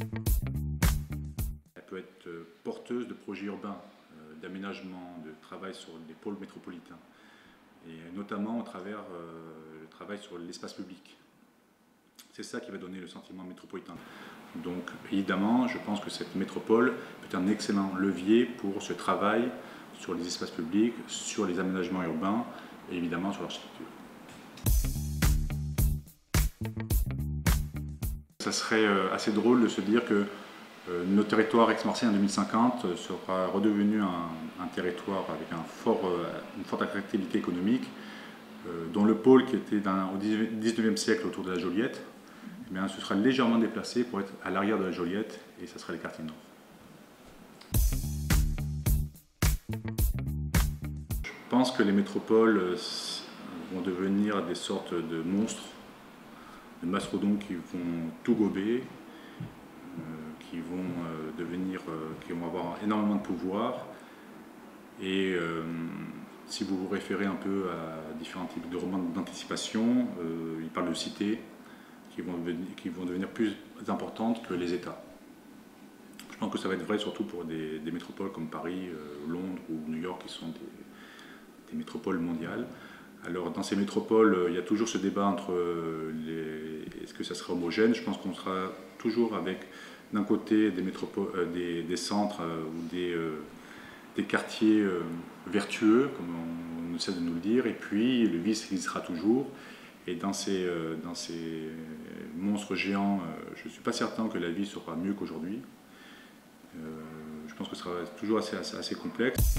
Elle peut être porteuse de projets urbains, d'aménagement, de travail sur les pôles métropolitains, et notamment au travers le travail sur l'espace public. C'est ça qui va donner le sentiment métropolitain. Donc évidemment, je pense que cette métropole peut être un excellent levier pour ce travail sur les espaces publics, sur les aménagements urbains et évidemment sur l'architecture. Ça serait assez drôle de se dire que notre territoire Aix-Marseille en 2050 sera redevenu un territoire avec une forte attractivité économique, dont le pôle qui était au 19e siècle autour de la Joliette, eh bien, ce sera légèrement déplacé pour être à l'arrière de la Joliette, et ça sera les quartiers nord. Je pense que les métropoles vont devenir des sortes de monstres, de mastodontes qui vont tout gober, qui vont avoir énormément de pouvoir. Et si vous vous référez un peu à différents types de romans d'anticipation, ils parlent de cités qui vont devenir plus importantes que les États. Je pense que ça va être vrai surtout pour des métropoles comme Paris, Londres ou New York, qui sont des métropoles mondiales. Alors dans ces métropoles, il y a toujours ce débat entre est-ce que ça sera homogène. Je pense qu'on sera toujours avec d'un côté des centres ou des quartiers vertueux, comme on essaie de nous le dire, et puis le vice existera toujours. Et dans ces monstres géants, je ne suis pas certain que la vie sera mieux qu'aujourd'hui. Je pense que ce sera toujours assez complexe.